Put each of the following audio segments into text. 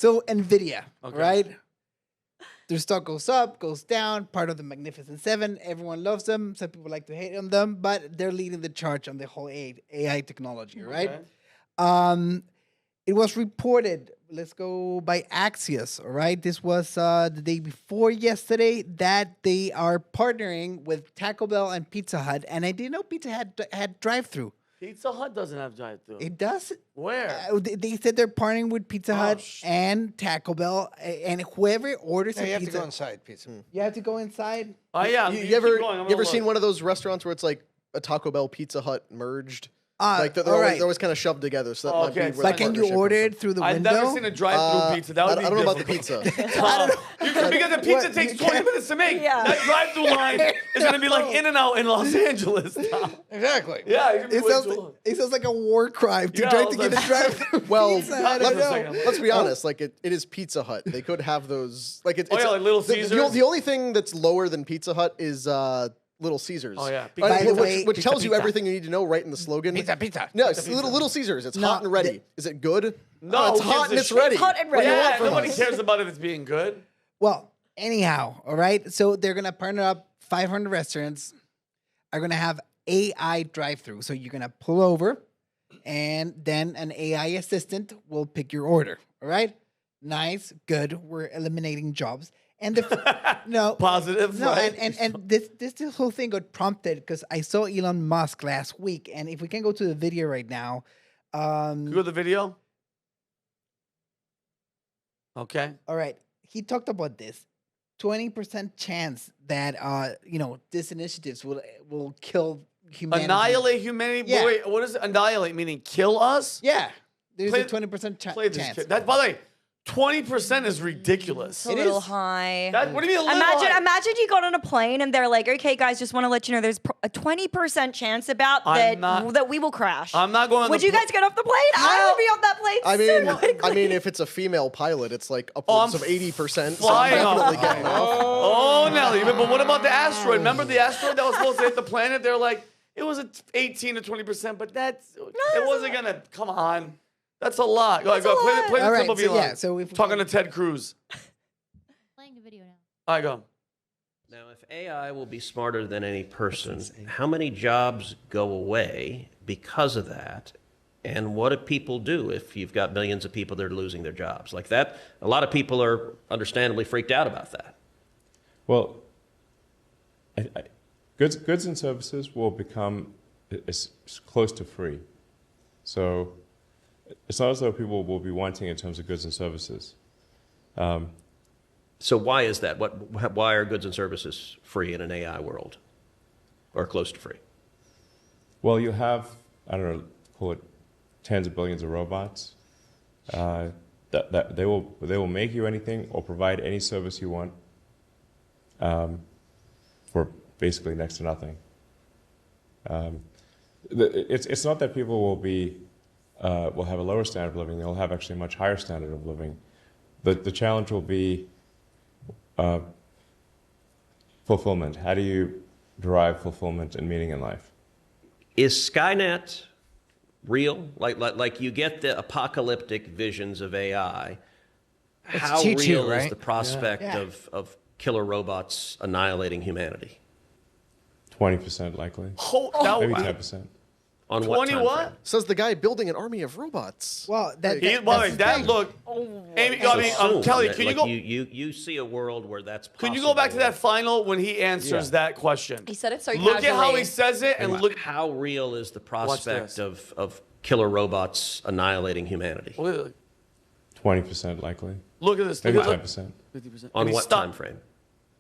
So Nvidia, right? Their stock goes up, goes down. Part of the Magnificent Seven. Everyone loves them. Some people like to hate on them, but they're leading the charge on the whole AI technology, right? It was reported. Let's go by Axios, all right? This was the day before yesterday that they are partnering with Taco Bell and Pizza Hut, and I didn't know Pizza Hut had drive-thru. Pizza Hut doesn't have drive-thru. It does. Where? They said they're partnering with Pizza Hut and Taco Bell, and whoever orders a you have pizza, to go inside pizza. you have to go inside. Oh yeah. You ever seen one of those restaurants where it's like a Taco Bell Pizza Hut merged? Like they're always kind of shoved together, so that might be where Like, can you order it through the window? I've never seen a drive-through pizza. That would be I don't know about the difficult. pizza. I don't know. Because the pizza takes 20 minutes to make. That drive-through line is going to be like In-N-Out in Los Angeles. Exactly. Yeah, It sounds like a war crime to Yeah, try I to was get like- a drive-through. Well, pizza. I don't know. let's be honest. Like it is Pizza Hut. They could have those. Like it's like Little the Caesars? only thing that's lower than Pizza Hut is Little Caesars. Oh, yeah. By the way, which pizza, tells you pizza. everything you need to know right in the slogan. Pizza. No, it's Little Caesars. It's hot and ready. Is it good? No, it's who hot gives and a it's shit? ready. It's hot and What do you ready. want Yeah, from nobody us? cares about if it's being good. Well, anyhow, all right. So they're gonna partner up 500 restaurants. Are gonna have AI drive-through. So you're gonna pull over, and then an AI assistant will pick your order. All right. Nice, good. We're eliminating jobs. And the no Positive, no, right? and this whole thing got prompted because I saw Elon Musk last week, and if we can go to the video right now, You go to the video? Okay. all right, he talked about this 20% chance that these initiatives will kill humanity. Annihilate humanity? Yeah. Wait, what does annihilate meaning? Kill us? Yeah, there's Play- a 20% Play this chance. kid. That, by the way, 20% is ridiculous. It's a little high. What do you mean a little Imagine, high? imagine you got on a plane and they're like, "Okay, guys, just want to let you know there's a 20% chance about that we will crash." I'm not going on Would the you guys get off the plane? I would be on that plane so quickly. I mean, if it's a female pilot, it's like upwards of 80%. So flying I'm off. definitely getting off. Oh, Nelly. But what about the asteroid? Remember the asteroid that was supposed to hit the planet? They're like, it was 18 to 20%, but it wasn't going to, come on. That's a lot. Go That's a play lot. the All right, clip of so Elon. yeah, so if we Talking can- to Ted Cruz. Playing the video now. All right, go. Now, if AI will be smarter than any person, how many jobs go away because of that? And what do people do if you've got millions of people that are losing their jobs? Like that, a lot of people are understandably freaked out about that. Well, goods and services will become as close to free. So it's not as though people will be wanting in terms of goods and services. So why is that? Why are goods and services free in an AI world, or close to free? Well, you have, I don't know, call it tens of billions of robots. That they will make you anything or provide any service you want for basically next to nothing. It's not that people will have a lower standard of living; they'll have actually a much higher standard of living. The challenge will be fulfillment. How do you derive fulfillment and meaning in life? Is Skynet real? Like you get the apocalyptic visions of AI. How T2, real is right? the prospect Yeah. of killer robots annihilating humanity? 20% likely, maybe 10%. On what 20 time what? frame? Says the guy building an army of robots. Well, That that's look. Amy, So I mean, soon, Kelly, that, can you like, go? You see a world where that's possible. Can you go back to that final when he answers that question? He said it so Look at how casually. he says it, and look. How real is the prospect this. of killer robots annihilating humanity? Look 20% likely, at this. maybe Look at 10%. 50%. On And he what stopped. time frame?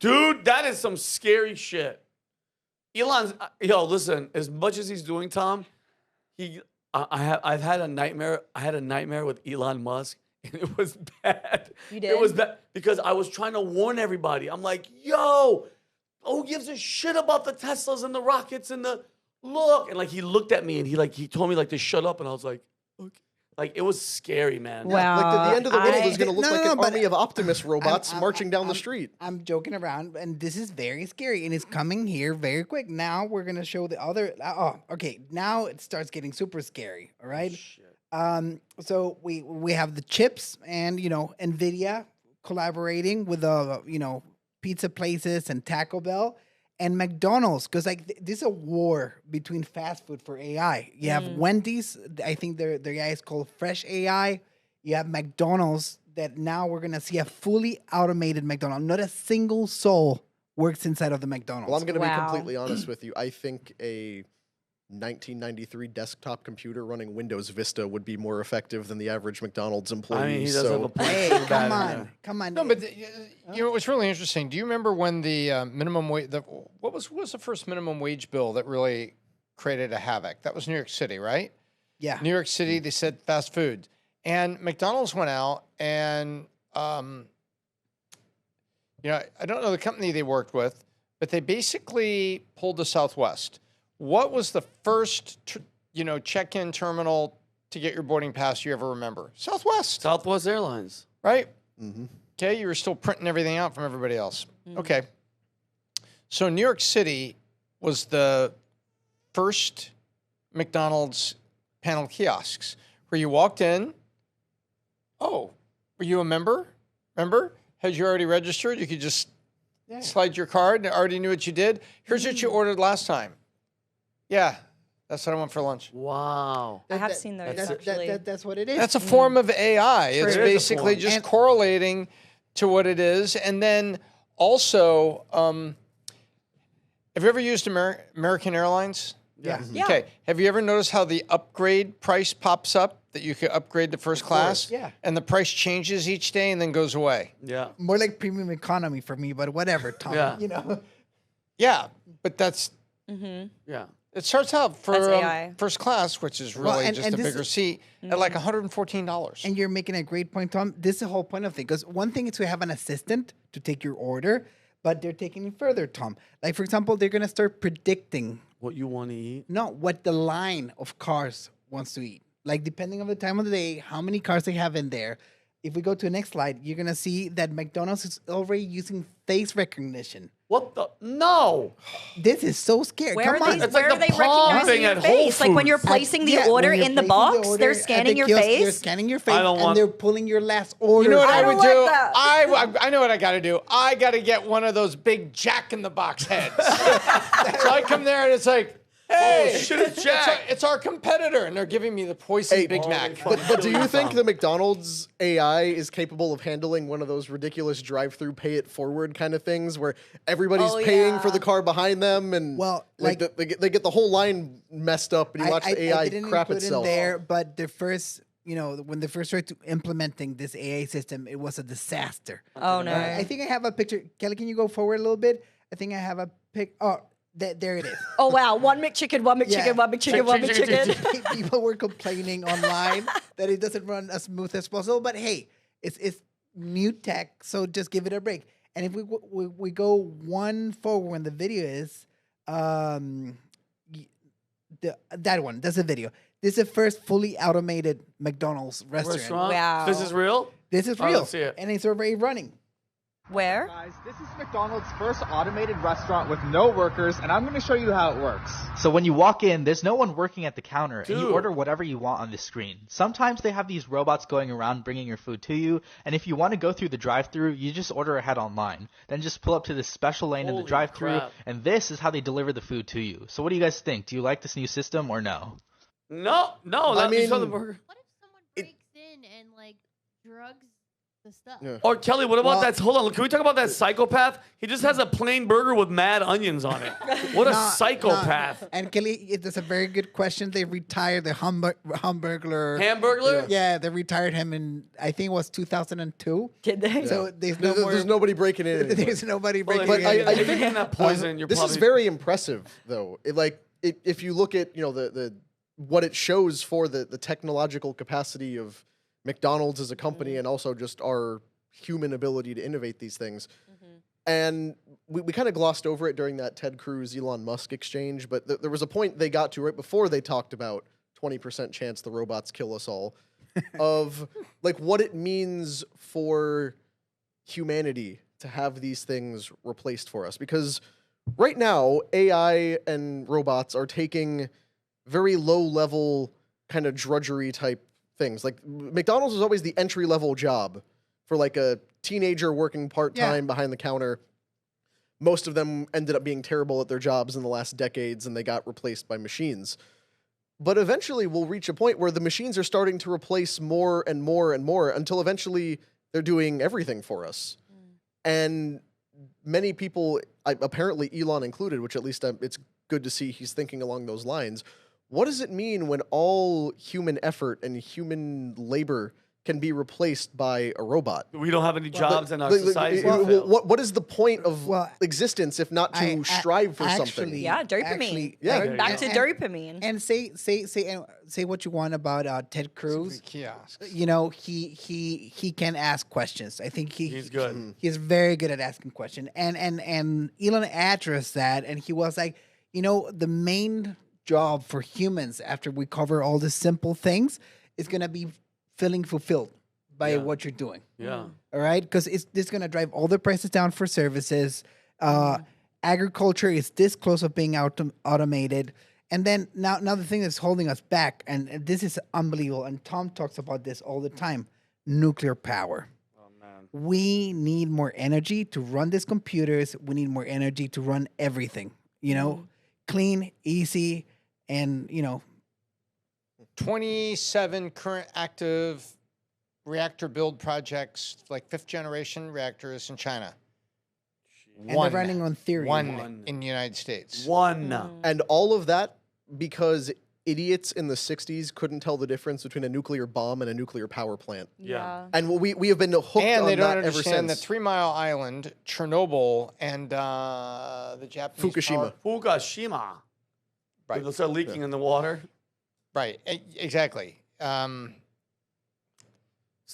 Dude, that is some scary shit. Elon's, listen, as much as he's doing, Tom, I've had a nightmare. I had a nightmare with Elon Musk, and it was bad. You did? It was bad because I was trying to warn everybody. I'm like, yo, who gives a shit about the Teslas and the rockets and the look? And like, he looked at me and he told me like to shut up, and I was like, okay. Like, it was scary, man. Wow. Like the end of the world is going to look No, like no, an but army of Optimus robots marching down the I'm- street. I'm joking around, and this is very scary, and it's coming here very quick. Now we're gonna show the other. Oh, okay. Now it starts getting super scary. All right. So we have the chips and Nvidia collaborating with pizza places and Taco Bell and McDonald's, because this is a war between fast food for AI. You have Wendy's, I think their AI is called Fresh AI. You have McDonald's, that now we're gonna see a fully automated McDonald's. Not a single soul works inside of the McDonald's. Well, I'm gonna be completely honest with you. I think a 1993 desktop computer running Windows Vista would be more effective than the average McDonald's employee. I mean, he does have a point. Hey, come on. No, but it was really interesting. Do you remember when the minimum wage? What was the first minimum wage bill that really created a havoc? That was New York City, right? Yeah. New York City. They said fast food, and McDonald's went out and I don't know the company they worked with, but they basically pulled the Southwest. What was the first, check-in terminal to get your boarding pass you ever remember? Southwest Airlines. Right? Mm-hmm. Okay, you were still printing everything out from everybody else. Mm-hmm. Okay. So New York City was the first McDonald's panel kiosks where you walked in. Oh, were you a member? Remember? Had you already registered? You could just slide your card and already knew what you did. Here's what you ordered last time. Yeah, that's what I want for lunch. Wow. I have seen those, actually. That's what it is. That's a form of AI. True. It's basically just correlating to what it is. And then also, have you ever used American Airlines? Yeah. Yeah. Okay. Have you ever noticed how the upgrade price pops up, that you could upgrade to first class? Yeah. And the price changes each day and then goes away? Yeah. More like premium economy for me, but whatever, Tom. Yeah. Yeah, but that's... Yeah. It starts out for AI. first class, which is really just a this bigger seat, at like $114. And you're making a great point, Tom. This is the whole point of thing. Because one thing is to have an assistant to take your order, but they're taking it further, Tom. Like, for example, they're going to start predicting What you want to eat? what the line of cars wants to eat. Like, depending on the time of the day, how many cars they have in there. If we go to the next slide, you're going to see that McDonald's is already using face recognition. What the? No. This is so scary. Where Come are on. they, It's where like are the they palm recognizing thing your at Whole face? Like when you're Foods. placing the Yeah, order when you're in the placing box, order they're at scanning the your kiosk, They're face? scanning your face, I don't want- and they're pulling your last order. You know what I, I would don't do? like that. I know what I got to do. I got to get one of those big Jack in the Box heads. So I come there and it's like, hey, shit, it's Jack. It's our competitor, and they're giving me the poison Big Mac. But do you think the McDonald's AI is capable of handling one of those ridiculous drive-through pay it forward kind of things where everybody's paying for the car behind them and they get the whole line messed up and you watch the AI didn't crap include itself. in there, but the first, when they first started implementing this AI system, it was a disaster. Oh, no. I think I have a picture. Kelly, can you go forward a little bit? I think I have a pic. Oh, there it is. Oh, wow. One McChicken, one McChicken, Yeah. one McChicken, one McChicken. People were complaining online that it doesn't run as smooth as possible. But hey, it's new tech, so just give it a break. And if we go one forward when the video is, that one, that's the video. This is the first fully automated McDonald's restaurant. Wow. This is real? This is Oh, real. let's see it. And it's already running. Where? Guys, this is McDonald's first automated restaurant with no workers, and I'm going to show you how it works. So when you walk in, there's no one working at the counter, and you order whatever you want on the screen. Sometimes they have these robots going around bringing your food to you, and if you want to go through the drive-thru, you just order ahead online. Then just pull up to this special lane in the Holy drive-thru, crap. and this is how they deliver the food to you. So what do you guys think? Do you like this new system or no? No. I mean, What if someone breaks in and drugs the stuff? Yeah. Or Kelly, what about that? Hold on. Can we talk about that psychopath? He just has a plain burger with mad onions on it. What a psychopath. And Kelly, it's a very good question. They retired the Hamburglar. Hamburglar? Yeah, they retired him in, I think it was 2002. Did they? So there's There's nobody breaking in anymore. There's nobody breaking But in. I If you're getting that poison, you're this probably... is very impressive, though. If you look at the what it shows for the technological capacity of McDonald's as a company and also just our human ability to innovate these things. And we kind of glossed over it during that Ted Cruz Elon Musk exchange, but there was a point they got to right before they talked about 20% chance the robots kill us all of what it means for humanity to have these things replaced for us. Because right now, AI and robots are taking very low level kind of drudgery type things. Like McDonald's was always the entry level job for like a teenager working part-time behind the counter. Most of them ended up being terrible at their jobs in the last decades, and they got replaced by machines. But eventually we'll reach a point where the machines are starting to replace more and more and more until eventually they're doing everything for us. And many people, apparently Elon included, which at least it's good to see he's thinking along those lines. What does it mean when all human effort and human labor can be replaced by a robot? We don't have any jobs in our society. What is the point of existence if not to strive for something? Yeah, dopamine. Back to dopamine. And say what you want about Ted Cruz. Kiosks. You know, he can ask questions. I think he's good. He's very good at asking questions. And Elon addressed that, and he was like, you know, the main job for humans after we cover all the simple things is gonna be feeling fulfilled by what you're doing. Yeah. All right? Because it's going to drive all the prices down for services. Agriculture is this close of being automated. And then now the thing that's holding us back, and this is unbelievable, and Tom talks about this all the time, nuclear power. Oh, man. We need more energy to run these computers. We need more energy to run everything, you know, clean, easy, and, you know, 27 current active reactor build projects, like 5th generation reactors in China. And they're running on theory. One in the United States. And all of that because idiots in the 60s couldn't tell the difference between a nuclear bomb and a nuclear power plant. Yeah. And we have been hooked and on they don't that ever understand since. that 3 Mile Island, Chernobyl, and the Japanese Fukushima. Right. They'll start leaking in the water. Right, exactly. It's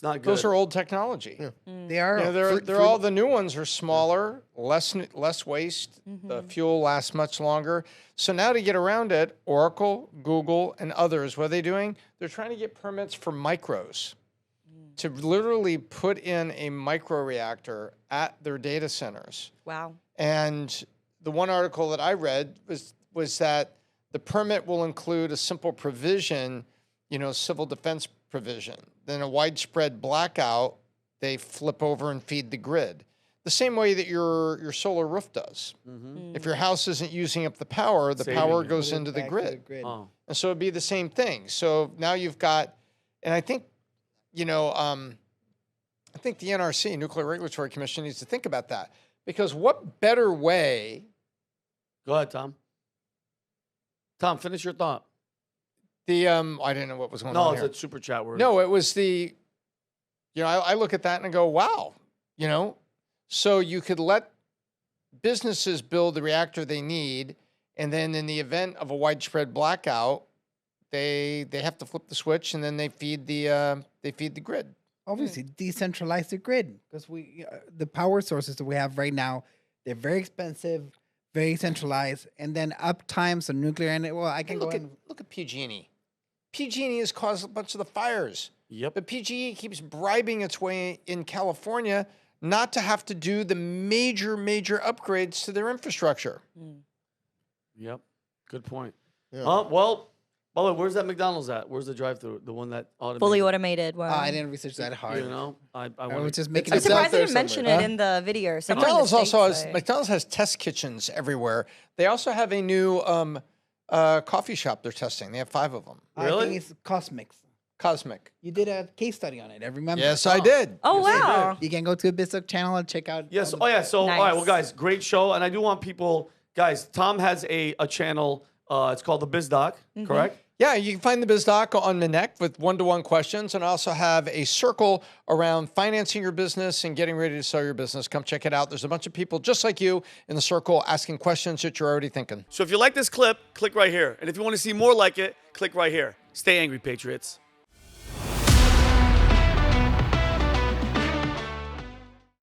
not good. Those are old technology. Yeah. They are. You know, they're all the new ones are smaller, less waste. The fuel lasts much longer. So now to get around it, Oracle, Google, and others, what are they doing? They're trying to get permits for micros to literally put in a micro reactor at their data centers. Wow. And the one article that I read was that the permit will include a simple provision, you know, civil defense provision. Then a widespread blackout, they flip over and feed the grid. The same way that your solar roof does. If your house isn't using up the power power goes into the grid. Oh. And so it'd be the same thing. So now you've got, and I think, you know, I think the NRC, Nuclear Regulatory Commission, needs to think about that. Because what better way... Go ahead, Tom. Tom, finish your thought. I didn't know what was going on here. No, it's a super chat word. No, it was you know, I look at that and I go, wow, you know, so you could let businesses build the reactor they need, and then in the event of a widespread blackout, they have to flip the switch, and then they feed the grid. Obviously, decentralize the grid, because the power sources that we have right now, they're very expensive, very centralized, and then uptime, so nuclear, and I can look at PG&E. PG&E has caused a bunch of the fires. Yep. But PG&E keeps bribing its way in California not to have to do the major upgrades to their infrastructure. Yep. Good point. Yeah. Well, by the way, where's that McDonald's at? Where's the drive-thru? The one that automated? Fully automated. Wow. I didn't research that hard. You know, I was just making. I'm surprised they didn't mention it in the video. McDonald's has test kitchens everywhere. They also have a new coffee shop they're testing. They have 5 of them. Really? I think it's Cosmic. You did a case study on it. I remember. Yes, I did. Oh, wow. You can go to a Bissock channel and check out. Yes. Oh, yeah. So, Nice. all right. Well, guys, great show. And I do want people, guys, Tom has a channel. It's called The Biz Doc, correct? Yeah, you can find the BizDoc on Minnect with one-to-one questions, and I also have a circle around financing your business and getting ready to sell your business. Come check it out. There's a bunch of people just like you in the circle asking questions that you're already thinking. So if you like this clip, click right here. And if you want to see more like it, click right here. Stay angry, Patriots.